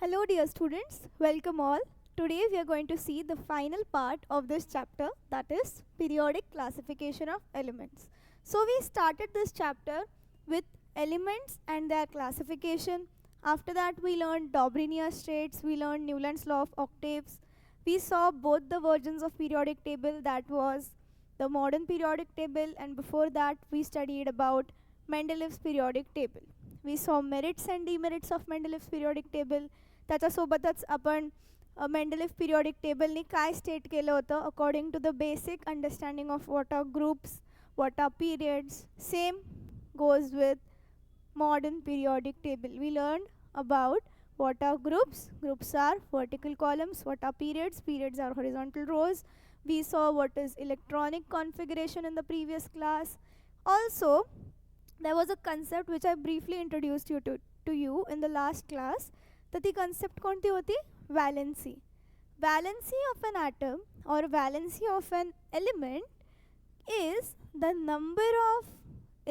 Hello, dear students. Welcome all. Today we are going to see the final part of this chapter, that is periodic classification of elements. So we started this chapter with elements and their classification. After that we learned Dobrinius traits, we learned Newland's law of octaves. We saw both the versions of periodic table, that was the modern periodic table, and before that we studied about Mendeleev's periodic table. We saw merits and demerits of Mendeleev's periodic table. त्याच्यासोबतच आपण Mendeleev periodic टेबलनी काय state केलं होतं according to the basic understanding of what are groups, what are periods. Same goes with modern periodic table. We learned about what are groups. Groups are vertical columns. What are periods? Periods are horizontal rows. We saw what is electronic configuration in the previous class. Also, there was a concept which I briefly introduced to you in the last class. तर ती concept कोणती होती? Valency. Valency of an atom और valency of an element is the number of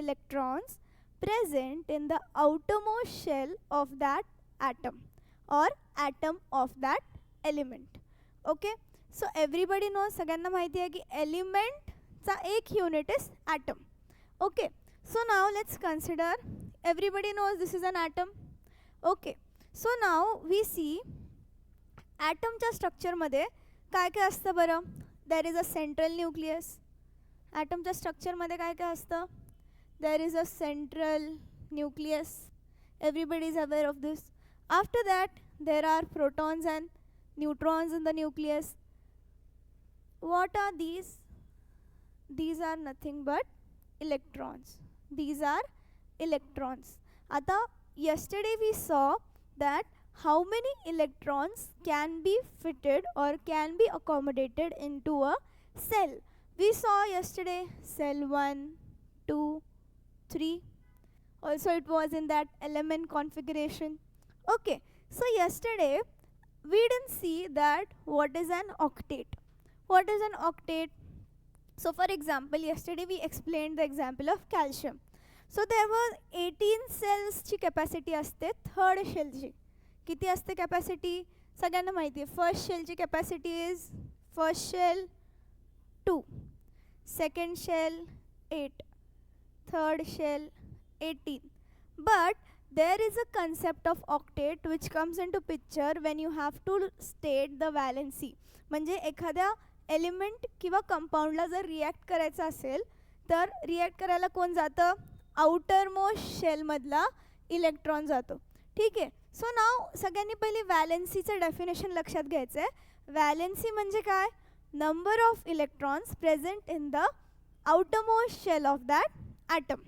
electrons present in the outermost shell of that atom or atom of that element. Okay, so everybody knows, सगळ्यांना माहिती आहे की element चा एक unit is atom. Okay, so now let's consider, everybody knows this is an atom. Okay, so now we see atom च्या structure मध्ये काय काय असतं बरं? There is a central nucleus. atom च्या structure मध्ये काय काय असतं? There is a central nucleus. Everybody is aware of this. After that, there are protons and neutrons in the nucleus. What are these? These are nothing but electrons. These are electrons. Ata, yesterday we saw that how many electrons can be fitted or can be accommodated into a cell. We saw yesterday cell 1, 2, 3. Also it was in that element configuration. Okay, so yesterday we didn't see that what is an octet. What is an octet? So for example, yesterday we explained the example of calcium. So there was 18 cells ची capacity असते third shell ची. किती असते capacity? सगळ्यांना माहिती आहे. First shell ची capacity is first shell 2, second shell 8, third shell 18. But there is a concept of octet which comes into picture when you have to state the valency. म्हणजे एखाद्या element किंवा कंपाऊंडला जर रिॲक्ट करायचं असेल तर रिॲक्ट करायला कोण जातं? आउटर मोस्ट शेलमधला इलेक्ट्रॉन जातो. ठीक आहे, सो नाव सगळ्यांनी पहिले वॅलेन्सीचं डेफिनेशन लक्षात घ्यायचं आहे. वॅलेन्सी म्हणजे काय? Number of electrons present in the outermost shell of that atom.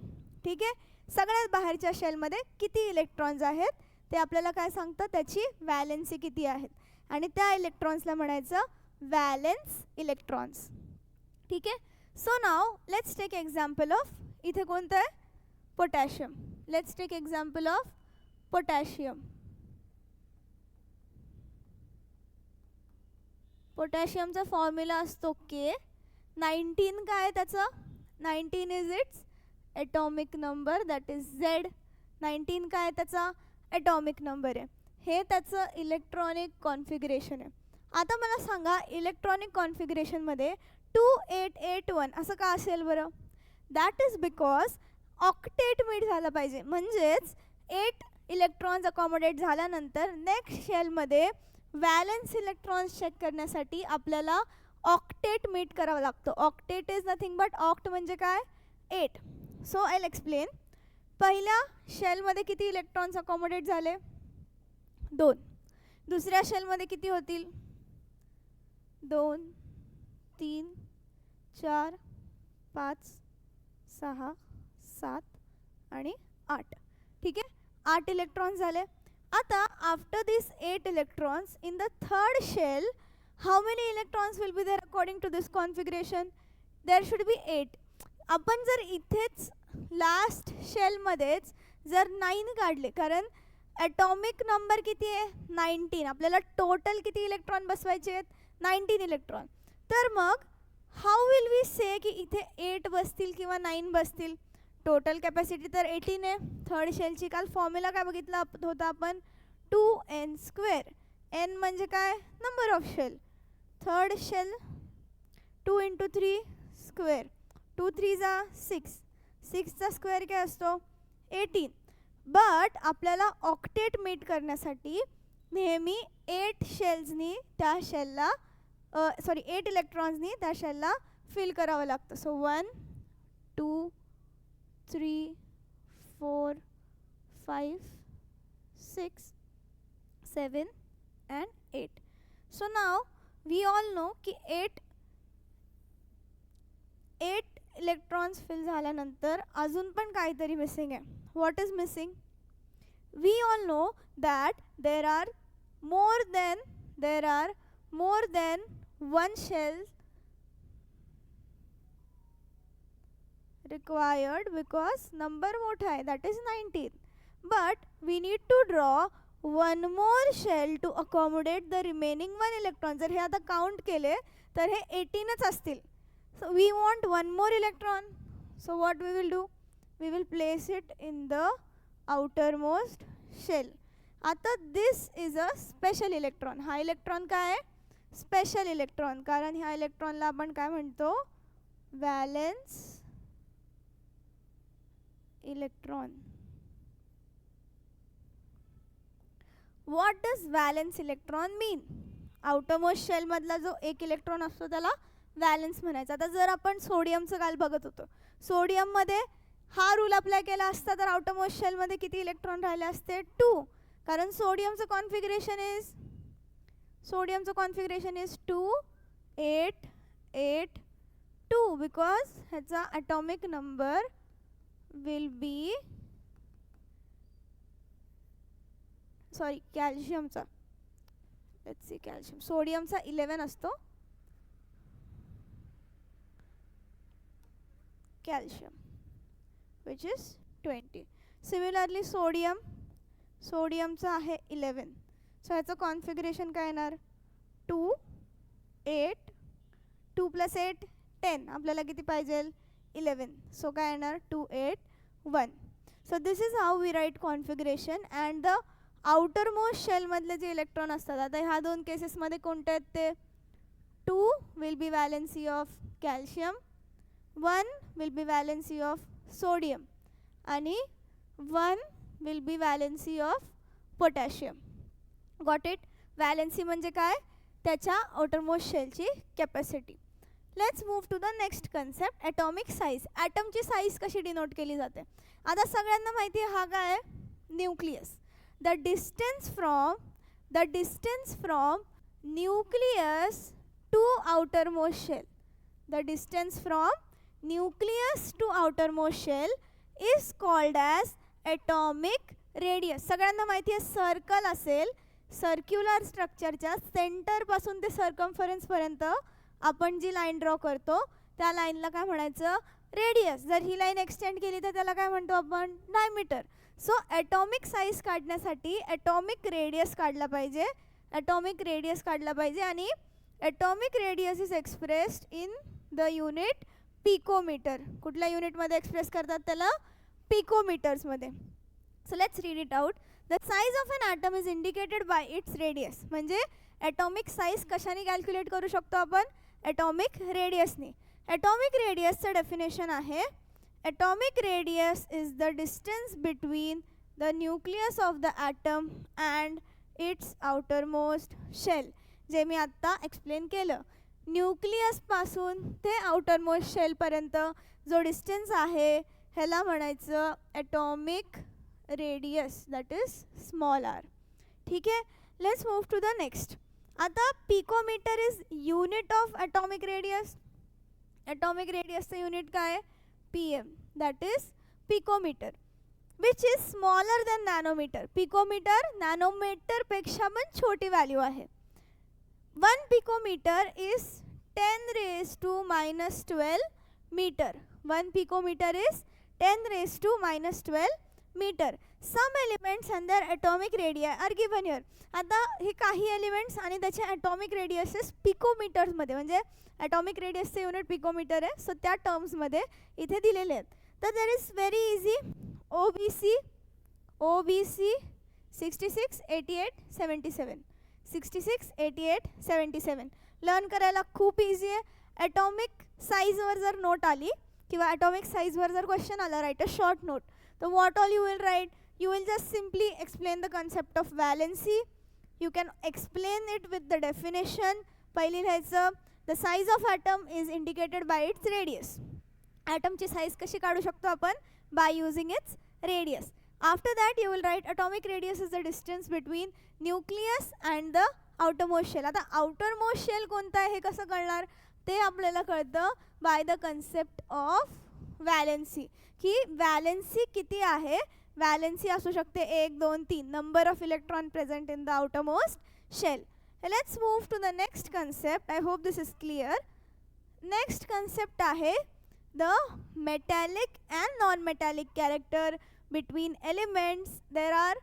ठीक आहे, सगळ्यात बाहेरच्या शेलमध्ये किती इलेक्ट्रॉन्स आहेत ते आपल्याला काय सांगतं? त्याची वॅलेन्सी किती आहेत, आणि त्या इलेक्ट्रॉन्सला म्हणायचं वॅलेन्स इलेक्ट्रॉन्स. ठीक आहे, so now let's take example of, इथे कोणतं आहे? Potassium. Let's take example of potassium. पोटॅशियमचा फॉर्म्युला असतो के. 19 काय आहे त्याचं? 19 is its atomic number, that is Z. 19 काय आहे त्याचा? ॲटॉमिक नंबर आहे. हे त्याचं इलेक्ट्रॉनिक कॉन्फिगरेशन आहे. आता मला सांगा, इलेक्ट्रॉनिक कॉन्फिगरेशनमध्ये 2881 असं का असेल बरं? That is because octet meet झालं पाहिजे. म्हणजेच 8 इलेक्ट्रॉन्स अकॉमोडेट झाल्यानंतर नेक्स्ट शेलमध्ये वॅलेन्स इलेक्ट्रॉन्स चेक करण्यासाठी आपल्याला ऑक्टेट मीट करावं लागतं. Octet is nothing but oct म्हणजे काय? 8. So I will explain. पहिल्या शेलमध्ये किती इलेक्ट्रॉन्स अकॉमोडेट झाले? 2. दुसऱ्या शेलमध्ये किती होतील? 2, 3, 4, 5, 6, 7 आणि 8. ठीक आहे, 8 इलेक्ट्रॉन्स झाले. आता after this 8 electrons in the third shell, how many electrons will be there according to this configuration? There should be 8. आपण जर इथेच लास्ट शेलमध्येच जर 9 काढले, कारण ॲटॉमिक नंबर किती आहे? 19. आपल्याला टोटल किती इलेक्ट्रॉन बसवायचे आहेत? 19 इलेक्ट्रॉन. तर मग हाऊ विल वी से की इथे 8 बसतील किंवा 9 बसतील? टोटल कॅपॅसिटी तर 18 आहे थर्ड शेलची. काल फॉर्म्युला काय बघितला होता आपण? 2n square. n म्हणजे काय, number of shell. Third shell 2 × 3 square. 2 3 जा 6. 6चा स्क्वेअर काय असतो, 18. बट आपल्याला ऑक्टेट मीट करण्यासाठी नेहमी 8 शेल्सनी त्या शेलला 8 इलेक्ट्रॉन्सनी त्या शेलला फिल करावं लागतं. So 1 2 3 4 5 6 7 and 8. So now we all know की 8 इलेक्ट्रॉन्स फिल झाल्यानंतर अजून पण काहीतरी मिसिंग आहे. What is missing? We all know that there are more than one shell required because number मोठा आहे, that is 19. But we need to draw one more shell to accommodate the remaining 1 electron. जर हे आता count केले तर हे 18च असतील. So we want one more electron. So what we will do? We will place it in the outermost shell. आता this is a special electron. हा electron काय आहे, स्पेशल इलेक्ट्रॉन. कारण ह्या इलेक्ट्रॉनला आपण काय म्हणतो, valence electron. What does valence electron mean? Outermost shell मधला जो एक इलेक्ट्रॉन असतो त्याला वॅलेन्स म्हणायचं. आता जर आपण सोडियमचं काल बघत होतो, सोडियममध्ये हा रूल अप्लाय केला असता तर आउटरमोस्ट शेलमध्ये किती इलेक्ट्रॉन राहिले असते, 2. कारण सोडियमचं कॉन्फिगरेशन इज 2 8 8 2 बिकॉज ह्याचा ॲटॉमिक नंबर will be कॅल्शियमचा, लेट्स सी, कॅल्शियम सोडियमचा 11 असतो, कॅल्शियम विच इज 20. सिमिलरली सोडियमचा आहे 11. सो ह्याचं कॉन्फिगरेशन काय येणार, 2 8 2 + 8 10. आपल्याला किती पाहिजे, 11. सो काय येणार, 2 8 1. So this is how we write configuration. And the outermost शेलमधले जे इलेक्ट्रॉन असतात, आता ह्या दोन केसेसमध्ये कोणते आहेत ते, 2 will be valency of calcium, 1 will be valency of sodium आणि 1 will be valency of potassium. Got it? Valency म्हणजे काय, त्याच्या आउटरमोस्ट शेलची capacity. Let's move to the next concept, atomic size. ॲटमची साईज कशी डिनोट केली जाते? आता सगळ्यांना माहिती आहे हा काय आहे, nucleus. The distance from nucleus to outermost shell. The distance from nucleus to outermost shell is called as atomic radius. सगळ्यांना माहिती आहे सर्कल असेल, सर्क्युलर स्ट्रक्चरच्या सेंटरपासून ते सर्कम्फरन्सपर्यंत आपण जी लाईन ड्रॉ करतो त्या लाईनला काय म्हणायचं, रेडियस. जर ही लाईन एक्सटेंड केली तर त्याला काय म्हणतो आपण, डायमीटर. सो ॲटॉमिक साईज काढण्यासाठी ॲटॉमिक रेडियस काढला पाहिजे, आणि atomic radius is expressed in the unit picometre. कुठल्या युनिटमध्ये एक्सप्रेस करतात त्याला, पिकोमीटर्समध्ये. So let's read it out. The size of an atom is indicated by its radius. म्हणजे ॲटॉमिक साईज कशाने कॅल्क्युलेट करू शकतो आपण, ॲटॉमिक रेडियसने. ॲटॉमिक रेडियसचं डेफिनेशन आहे, atomic radius is the distance between the nucleus of the atom and it's outermost shell. जे मी आत्ता एक्सप्लेन केलं, न्यूक्लियसपासून ते आउटरमोस्ट शेलपर्यंत जो डिस्टन्स आहे ह्याला म्हणायचं atomic radius, that is small r. ठीक आहे, let's move to the next. आता picometre is unit of atomic radius. Atomic रेडियसचं युनिट काय आहे, PM, that is picometre, which is smaller than nanometre. Picometre नॅनोमीटरपेक्षा पण छोटी व्हॅल्यू आहे. 1 picometre is 10⁻⁻12 metre. 1 picometre is 10⁻⁻12 metre. Some elements and their atomic radii are given here. आता हे काही एलिमेंट्स आणि त्याचे ॲटॉमिक रेडियसेस पिकोमीटर्समध्ये, म्हणजे ॲटॉमिक रेडियसचे युनिट पिकोमीटर आहे, सो त्या टर्म्समध्ये इथे दिलेले आहेत. तर that is very easy. OBC 66, 88, 77. 66, 88, 77. Learn करायला खूप इझी आहे. ॲटॉमिक साईजवर जर नोट आली किंवा ॲटॉमिक साईजवर जर क्वेश्चन आला, राईट अ शॉर्ट नोट. तर what all you will write? You will just simply explain the concept of valency. You can explain it with the definition. पहिली लिहायचं, the size of atom is indicated by its radius. Atom ची size कशी काढू शकतो आपण? By using its radius. After that you will write atomic radius is the distance between nucleus and the outermost shell. आता outermost shell कोणता आहे हे कसं कळणार? ते आपल्याला कळतं by the concept of valency. की valency किती आहे? Valency असू शकते 1, 2, 3. Number of electron present in the outermost shell. Let's move to the next concept. I hope this is clear. Next concept आहे the metallic and non-metallic character between elements. There are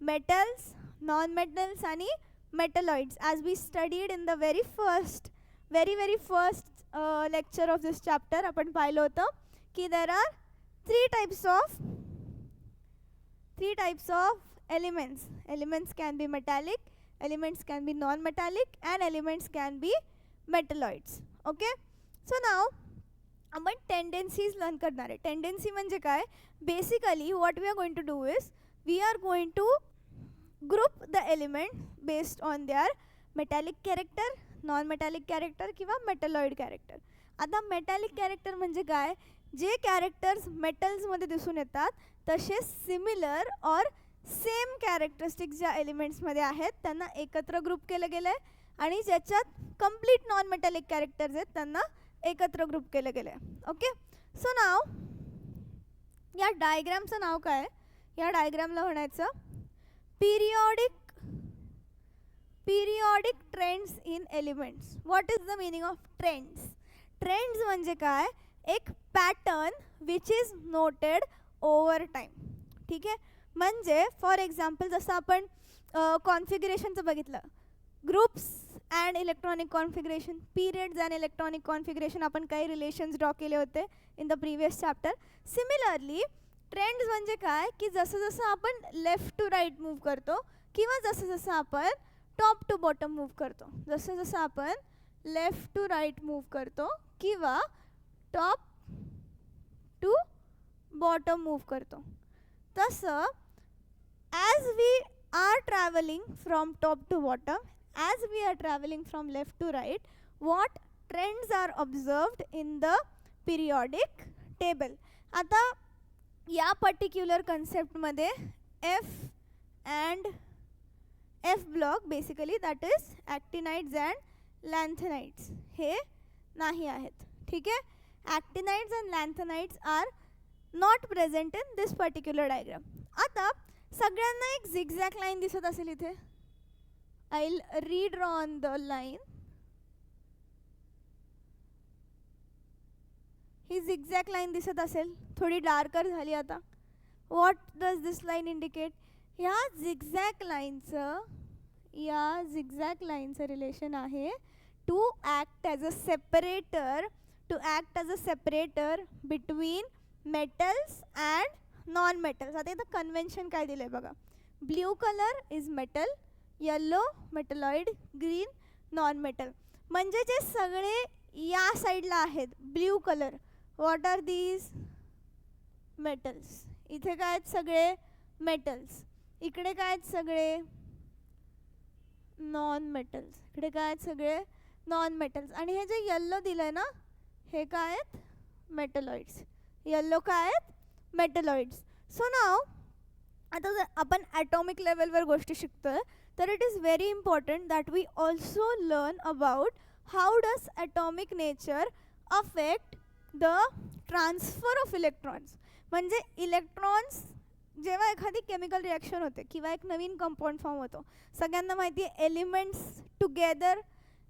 metals, non-metals आणि metalloids. As we studied in the very first lecture of this chapter, आपण पाहिलं होतं की there are three types of elements. Elements can be metallic, elements can be non-metallic, and elements can be metalloids. Okay, so now आपण tendencies learn करणार आहे. Tendency म्हणजे काय? Basically what we are going to do is we are going to group the element based on their metallic character, non-metallic character किंवा metalloid character. आता metallic character म्हणजे काय? जे कॅरेक्टर्स मेटल्समध्ये दिसून येतात तसे सिमिलर और सेम कॅरेक्टरिस्टिक्स ज्या एलिमेंट्समध्ये आहेत त्यांना एकत्र ग्रुप केलं गेलं आहे आणि ज्याच्यात कंप्लीट नॉन मेटॅलिक कॅरेक्टर्स आहेत त्यांना एकत्र ग्रुप केलं गेलं आहे. ओके, सो नाव या डायग्रामचं नाव काय? या डायग्रामला म्हणायचं periodic trends in elements. What is the meaning of trends? Trends म्हणजे काय? एक pattern which is noted over time. ठीक आहे, म्हणजे फॉर एक्झाम्पल जसं आपण कॉन्फिगरेशनचं बघितलं, groups and electronic configuration, periods and electronic configuration, आपण काही रिलेशन्स ड्रॉ केले होते in the previous chapter. Similarly trends म्हणजे काय की जसं जसं आपण लेफ्ट टू राईट मूव्ह करतो किंवा जसं जसं आपण टॉप टू बॉटम मूव्ह करतो, जसं जसं आपण लेफ्ट टू राईट मूव्ह करतो किंवा टॉप टू बॉटम मूव्ह करतो, तसं as we are travelling from top to bottom, as we are travelling from left to right, what trends are observed in the periodic table. आता या particular कन्सेप्टमध्ये F block basically that is actinides and lanthanides हे नाही आहेत. ठीक आहे, actinides and lanthanides are not present in this particular diagram. आता सगळ्यांना एक zigzag line दिसत असेल इथे. I'll redraw on the line. He zigzag line दिसत असेल, थोडी डार्कर झाली आता. What does this line indicate? या zigzag लाईनचं रिलेशन आहे to act as a separator between metals and non-metals. आता इथं कन्व्हेन्शन काय दिलं आहे बघा. Blue colour is metal, yellow metalloid, green non metal. म्हणजे जे सगळे या साईडला आहेत blue colour, what are these? Metals. इथे काय आहेत? सगळे मेटल्स. इकडे काय आहेत? सगळे नॉन मेटल्स. इकडे काय आहेत? सगळे नॉन मेटल्स. आणि हे जे येल्लो दिलं आहे ना, हे काय आहेत? मेटलॉइड्स. येल्लो काय आहेत? मेटलॉइड्स. सो नाव आता जर आपण ॲटॉमिक लेवलवर गोष्टी शिकतोय तर it is very important that we also learn about how does atomic nature affect the transfer of electrons. म्हणजे इलेक्ट्रॉन्स जेव्हा एखादी केमिकल रिॲक्शन होते किंवा एक नवीन कंपाऊंड फॉर्म होतो, सगळ्यांना माहिती आहे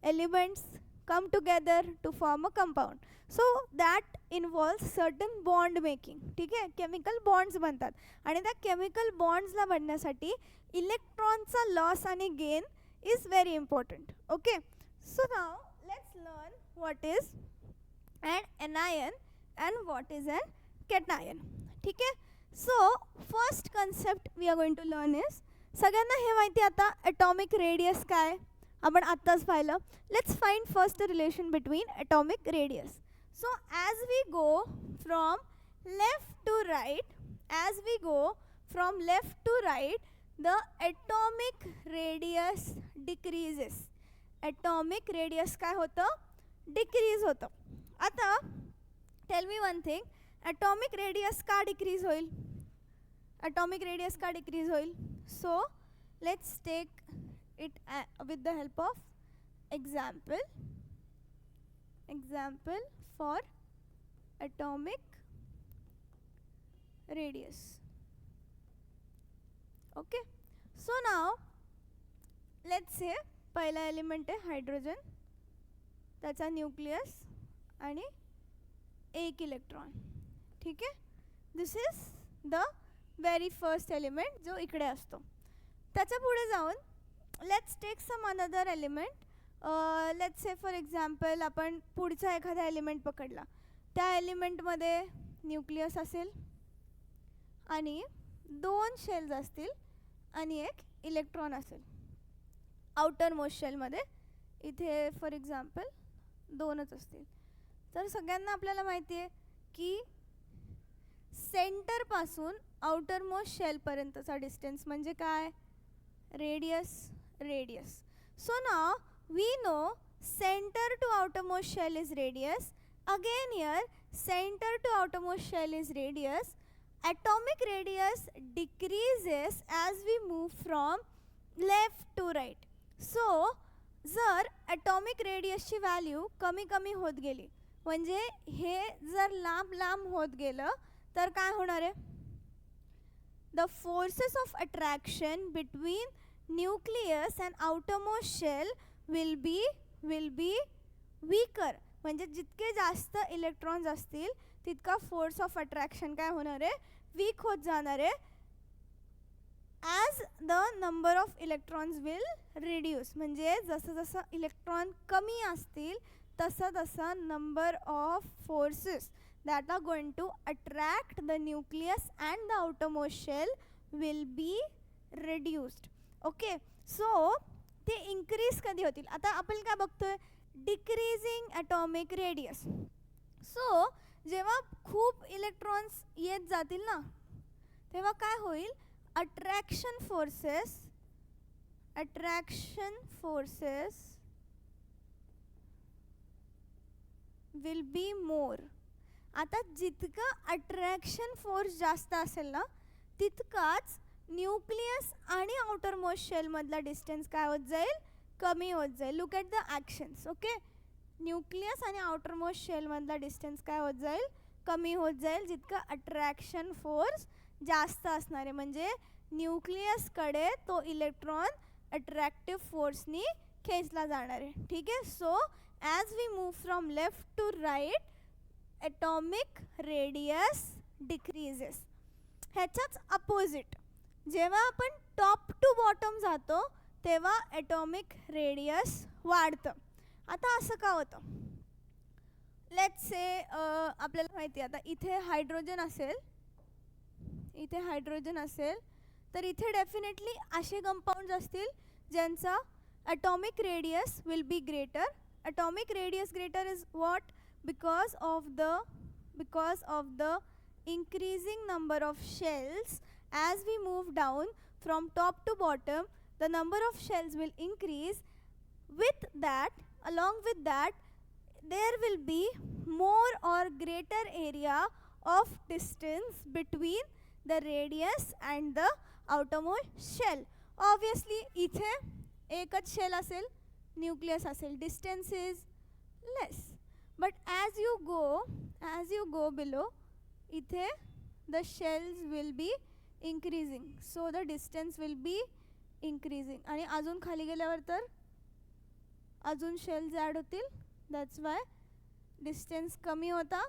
elements come together to form a compound. So that involves certain bond making. ठीक आहे, केमिकल बॉन्ड्स बनतात आणि त्या केमिकल बॉन्ड्सला बनण्यासाठी इलेक्ट्रॉनचा लॉस आणि gain is very important. Okay, so now let's learn what is an anion and what is an cation. ठीक आहे, so first concept we are going to learn is सगळ्यांना हे माहिती आता ॲटॉमिक रेडियस काय आपण आत्ताच पाहिलं. Let's find first the relation between atomic radius. So as we go from left to right, as we go from left to right, the atomic radius decreases. Atomic radius काय होतं? Decrease होतं. आता tell me one thing, atomic radius का decrease होईल? Atomic radius का decrease होईल? So let's take it with the help of example for atomic radius. Okay, so now let's say पहिला element आहे हायड्रोजन, त्याचा न्यूक्लियस आणि एक इलेक्ट्रॉन. ठीक आहे, this is the very first element जो इकडे असतो. त्याच्या पुढे जाऊन let's take some another element. Let's say for example आपण पुढचा एखादा एलिमेंट पकडला, त्या एलिमेंटमध्ये न्यूक्लियस असेल आणि 2 शेल्स असतील आणि एक इलेक्ट्रॉन असेल आउटर मोस्ट शेलमध्ये. इथे फॉर एक्झाम्पल 2च असतील. तर सगळ्यांना आपल्याला माहिती आहे की सेंटरपासून आउटर मोस्ट शेलपर्यंतचा डिस्टन्स म्हणजे काय? Radius. So now we know center to outermost shell is radius. Again here center to outermost shell is radius. Atomic radius decreases as we move from left to right. So जर atomic radius ची value कमी कमी होत गेली, म्हणजे हे जर लांब लांब होत गेलं तर काय होणार आहे? The forces of attraction between nucleus and outermost shell will be weaker. म्हणजे जितके जास्त इलेक्ट्रॉन्स असतील तितका फोर्स ऑफ अट्रॅक्शन काय होणार आहे? वीक होत जाणार आहे. As the number of electrons will reduce. म्हणजे जसं जसं इलेक्ट्रॉन कमी असतील तसं तसं number of forces that are going to attract the nucleus and the outermost shell will be reduced. Okay, so ते इन्क्रीज कधी होतील? आता आपण काय बघतोय? Decreasing atomic radius. सो जेव्हा खूप इलेक्ट्रॉन्स येत जातील ना, तेव्हा काय होईल? Attraction forces will be more. आता जितकं अट्रॅक्शन फोर्स जास्त असेल ना, तितकाच न्यूक्लियस आणि आउटर मोस्ट शेलमधला डिस्टन्स काय होत जाईल? कमी होत जाईल. Look at the actions. Okay, nucleus आणि आउटर मोस्ट शेलमधला डिस्टन्स काय होत जाईल? कमी होत जाईल, जितकं अट्रॅक्शन फोर्स जास्त असणार आहे. म्हणजे न्यूक्लियसकडे तो इलेक्ट्रॉन अट्रॅक्टिव्ह फोर्सनी खेचला जाणार आहे. ठीक आहे, so as we move from left to right atomic radius decreases. ह्याच्याच अपोजिट जेव्हा आपण टॉप टू बॉटम जातो तेव्हा ॲटॉमिक रेडियस वाढतं. आता असं का होतं? लेट्स से आपल्याला माहिती आहे, आता इथे हायड्रोजन असेल तर इथे डेफिनेटली असे कंपाऊंड्स असतील ज्यांचा atomic radius will be greater. Atomic radius greater is what? because of the increasing number of shells. As we move down from top to bottom, the number of shells will increase. With that, along with that, there will be more or greater area of distance between the radius and the outermost shell. Obviously इथे एकच shell असेल, nucleus असेल, distance is less. But as you go below, इथे the shells will be increasing, so the distance will be increasing. आणि अजून खाली गेल्यावर तर अजून shells ॲड होतील. that's why distance कमी होता,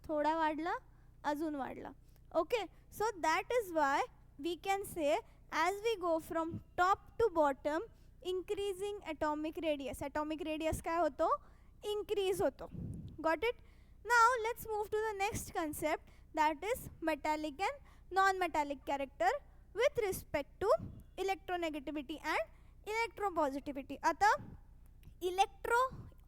थोडा वाढला, अजून वाढला. okay, so that is why we can say as we go from top to bottom, increasing atomic radius. atomic radius काय होतो? increase होतो. got it? Now let's move to the next concept, that is metallic and non-metallic character with respect to electronegativity. electronegativity and electropositivity. आता electro,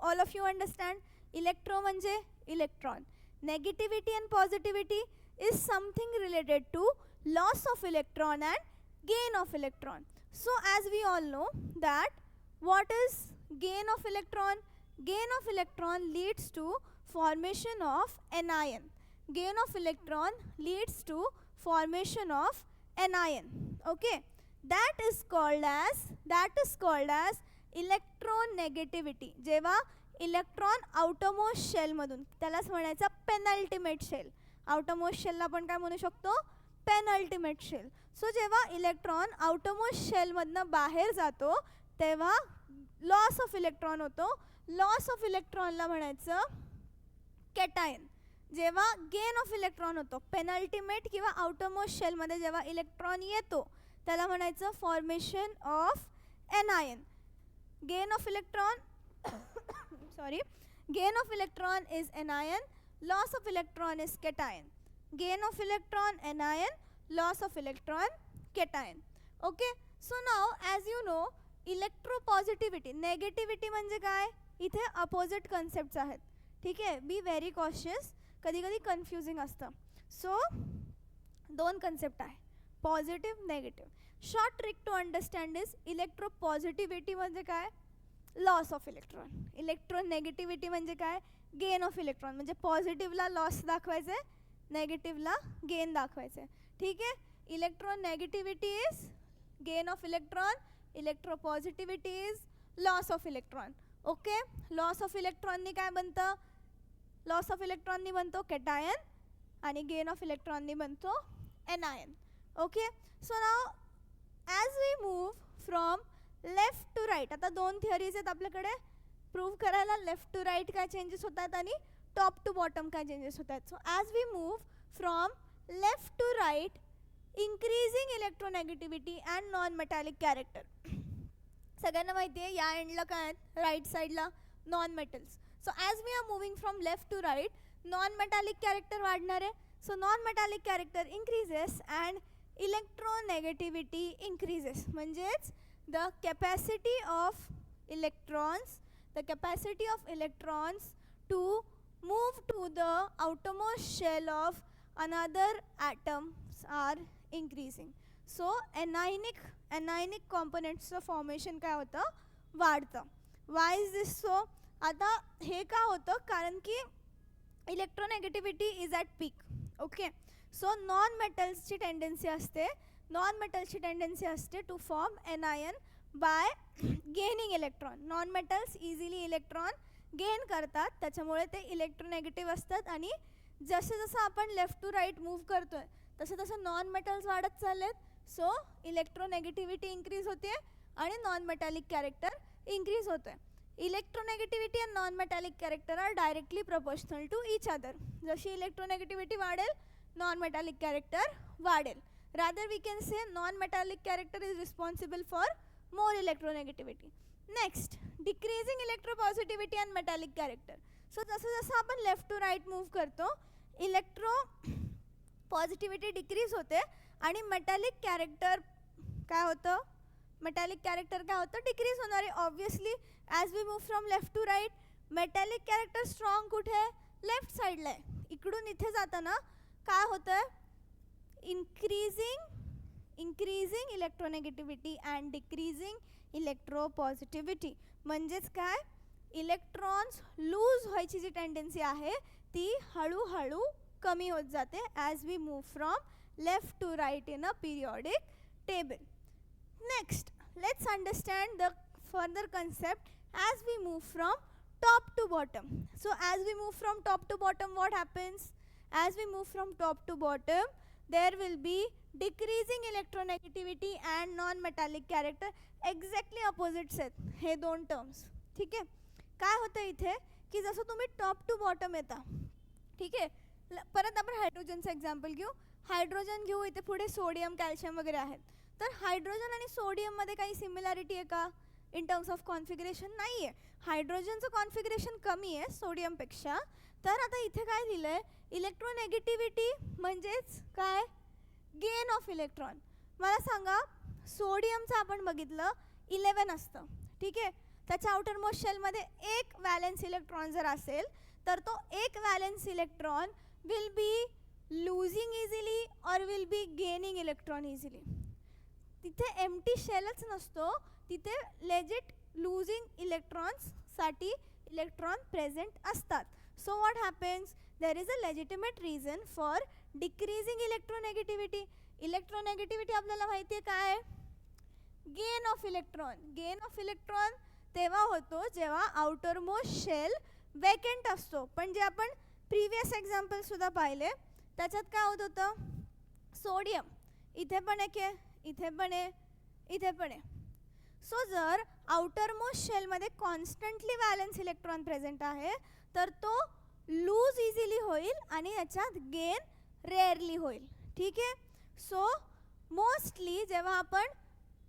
all of you understand, electro म्हणजे electron. Negativity and positivity is something related to loss of electron and gain of electron. So as we all know that what is gain of electron? Gain of electron leads to formation of anion. Gain of electron leads to formation of anion. Okay, that is called as electronegativity. जेव्हा electron outermost shell मधून, त्यालाच म्हणायचा penultimate shell. Outermost शेलला आपण काय म्हणू शकतो? Penultimate shell. So जेव्हा electron outermost शेलमधनं बाहेर जातो तेव्हा लॉस ऑफ इलेक्ट्रॉन होतो. लॉस ऑफ इलेक्ट्रॉनला म्हणायचं कॅटायन. जेव्हा गेन ऑफ इलेक्ट्रॉन होतो पेनल्टिमेट किंवा आउटरमोस्ट शेलमध्ये, जेव्हा इलेक्ट्रॉन येतो त्याला म्हणायचं formation of anion. Gain of electron sorry, gain of electron is anion, loss of electron is cation. Gain of electron anion, loss of electron cation. Okay, so now as you know electropositivity, negativity म्हणजे काय? इथे opposite concepts आहेत. ठीक आहे, बी very cautious, कधी कधी confusing असतं. So दोन कन्सेप्ट आहे, positive negative. Short trick to understand is electropositivity म्हणजे काय? Loss of electron. इलेक्ट्रोनेगेटिव्हिटी म्हणजे काय? Gain of electron. म्हणजे पॉझिटिव्हला लॉस दाखवायचं आहे, नेगेटिव्हला गेन दाखवायचं आहे. ठीक आहे, electronegativity is gain of electron, electropositivity is loss of electron. Okay, loss of इलेक्ट्रॉननी काय बनतं? लॉस ऑफ इलेक्ट्रॉननी बनतो कॅटायन आणि गेन ऑफ इलेक्ट्रॉननी बनतो anion. Okay, so now as we move from left to right, आता दोन थिअरीज आहेत आपल्याकडे प्रूव्ह करायला. लेफ्ट टू राईट काय चेंजेस होतात आणि टॉप टू बॉटम काय चेंजेस होतात. So as we move from left to right, increasing electronegativity and non metallic character. सगळ्यांना माहिती आहे या एंडला काय आहेत, राईट साईडला non metals. So as we are moving from left to right, non metallic character वाढणार आहे. So non metallic character increases and electronegativity increases. म्हणजेच the capacity of electrons, the capacity of electrons to move to the outermost shell of another atoms are increasing. So anionic components चं formation काय होतं? वाढतं. Why is this so? आता हे का होतं? कारण की electronegativity is at peak. Okay, so non मेटल्सची टेंडन्सी असते to form anion by gaining electron. Non metals easily electron gain करतात, त्याच्यामुळे ते इलेक्ट्रोनेगेटिव्ह असतात. आणि जसं जसं आपण लेफ्ट टू राईट मूव्ह करतो आहे तसं तसं नॉन मेटल्स वाढत चाललेत. सो इलेक्ट्रोनेगेटिव्हिटी इन्क्रीज होते आणि नॉन मेटॅलिक कॅरेक्टर इन्क्रीज होतो आहे. Electronegativity and non metallic character are directly proportional to each other. जशी इलेक्ट्रोनेगेटिव्हिटी वाढेल नॉन मेटॅलिक कॅरेक्टर वाढेल. Rather we can say non metallic character is responsible for more electronegativity. Next, decreasing electropositivity and metallic character. So जसं जसं आपण left to right move करतो electropositivity decrease होते आणि metallic character काय होतं? Decrease होणार आहे. Obviously as we move from left to right, metallic character strong कुठे आहे? लेफ्ट साईडला आहे. इकडून इथे जाताना काय होतं? increasing electronegativity and decreasing electropositivity. म्हणजेच काय? इलेक्ट्रॉन्स लूज व्हायची जी टेंडन्सी आहे ती हळूहळू कमी होत जाते as we move from left to right in a periodic table. Next, let's understand the further concept as we move from top to bottom. So as we move from top to bottom, what happens? As we move from top to bottom, there will be decreasing electronegativity and non-metallic character. Exactly opposites आहेत हे दोन terms. ठीक आहे, काय होतं इथे की जसं तुम्ही टॉप टू बॉटम येता, ठीक आहे. परत आपण हायड्रोजनचं एक्झाम्पल घेऊ. हायड्रोजन घेऊ, इथे पुढे सोडियम, कॅल्शियम वगैरे आहेत. तर हायड्रोजन आणि सोडियममध्ये काही सिमिलॅरिटी आहे का? इन टर्म्स ऑफ कॉन्फिगरेशन नाही आहे. हायड्रोजनचं कॉन्फिगरेशन कमी आहे सोडियमपेक्षा. तर आता इथे काय दिलं आहे? इलेक्ट्रोनेगेटिव्हिटी म्हणजेच काय? Gain of electron. मला सांगा, सोडियमचं आपण बघितलं 11 असतं, ठीक आहे. त्याच्या आउटर मोस्ट शेलमध्ये एक वॅलेन्स इलेक्ट्रॉन जर असेल तर तो एक valence electron will be losing easily और will be gaining electron easily. तिथे एम्प्टी शेलच नसतो, तिथे लेजिट लूजिंग इलेक्ट्रॉन्ससाठी इलेक्ट्रॉन प्रेझेंट असतात. So what happens, there is a legitimate reason for decreasing electronegativity. Electronegativity आपल्याला माहिती आहे काय, gain of electron. Gain of electron तेव्हा होतो जेव्हा आउटर मोस्ट शेल वेकेंट असतो. पण जे आपण प्रिव्हियस एक्झाम्पलसुद्धा पाहिले त्याच्यात काय होत होतं, सोडियम इथे पण आहे, इथे पण आहे, इथे पण आहे. सो जर आउटर मोस्ट शेलमध्ये कॉन्स्टंटली वॅलेन्स इलेक्ट्रॉन प्रेझेंट आहे तर तो लूज इझिली होईल आणि याच्यात गेन रेअरली होईल, ठीक आहे. सो मोस्टली जेव्हा आपण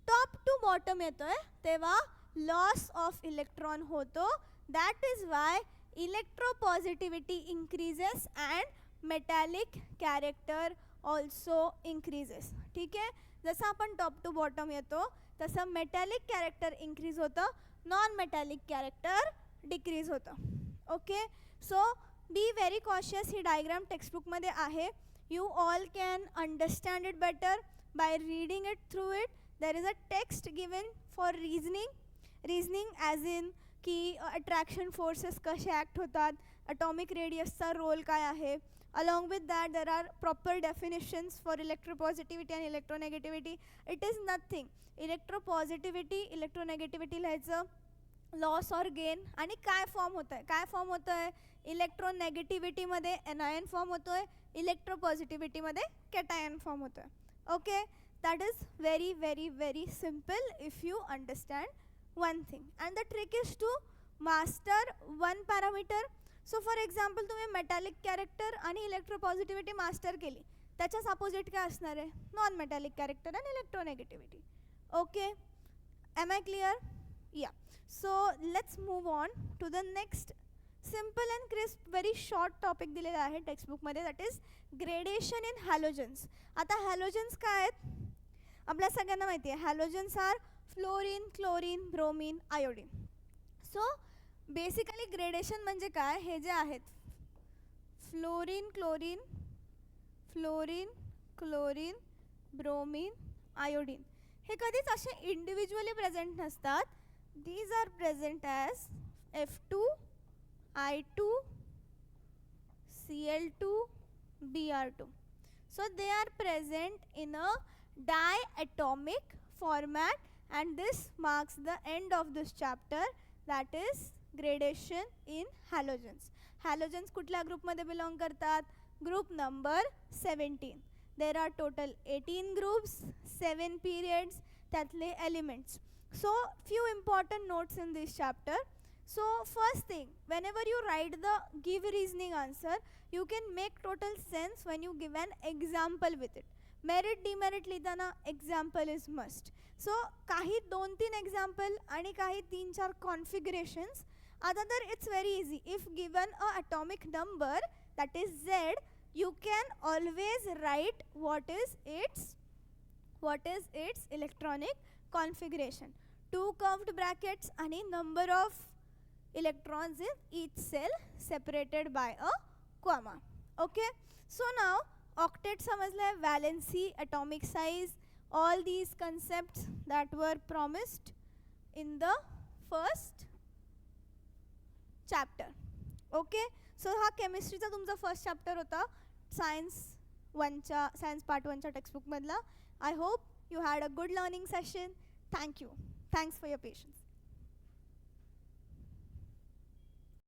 टॉप टू बॉटम येतोय तेव्हा लॉस ऑफ इलेक्ट्रॉन होतो. That is why electropositivity increases and metallic character also increases, ठीक आहे. जसं आपण टॉप टू बॉटम येतो तसं मेटॅलिक कॅरेक्टर इंक्रीज होतं, नॉन मेटॅलिक कॅरेक्टर डिक्रीज होतं. Okay, so be very cautious. ही डायग्राम टेक्स्टबुकमध्ये आहे. You all can understand it better by reading it through it. There is a text given for reasoning as in की attraction forces कसे act होतात, atomic रेडियसचा role काय आहे. Along with that, there are proper definitions for electropositivity and electronegativity. It is nothing. Electropositivity, electronegativity लिहायचं, loss और gain. आणि काय form होतं आहे, इलेक्ट्रोनेगेटिव्हिटीमध्ये एनायन फॉर्म होतो आहे, इलेक्ट्रोपॉझिटिव्हिटीमध्ये कॅटायन फॉर्म होतो आहे. Okay, that is very very very simple if you understand one thing. And the trick is to master one parameter. So for example तुम्ही मेटॅलिक कॅरेक्टर आणि इलेक्ट्रोपॉझिटिव्हिटी मास्टर केली, त्याच्याच opposite काय असणार आहे, नॉन मेटॅलिक कॅरेक्टर आणि electronegativity. Okay, am I clear? Yeah. So let's move on to the next simple and crisp very short topic दिलेला आहे टेक्स्टबुकमध्ये, that is gradation in halogens. आता हॅलोजन्स काय आहेत आपल्या सगळ्यांना माहिती आहे. Halogens are fluorine, chlorine, bromine, iodine. So basically gradation म्हणजे काय, हे जे आहेत फ्लोरीन, क्लोरीन, ब्रोमीन, आयोडीन, हे कधीच असे इंडिव्हिज्युअली प्रेझेंट नसतात. These are present as F2, I2, Cl2, Br2. So they are present in a diatomic format and this marks the end of this chapter, that is gradation in halogens. Halogens कुठल्या ग्रुपमध्ये belong करतात, group number 17. There are total 18 groups, 7 periods, त्यातले elements. So few important notes in this chapter. So first thing, whenever you write the give reasoning answer, you can make total sense when you give an example with it. Merit demerit लिहिताना example is must. So काही 2-3 example आणि काही 3-4 कॉन्फिगरेशन्स. आता तर it's very easy. If given a atomic number that is Z, you can always write what is its electronic configuration. 2 curved brackets आणि number of electrons in each cell separated by a comma. Okay, so now octet समजलं, valency, atomic size, all these concepts that were promised in the first chapter. Okay, so हा केमिस्ट्रीचा तुमचा first chapter होता science part 1च्या टेक्स्टबुकमधला. I hope you had a good learning session. Thank you. Thanks for your patience.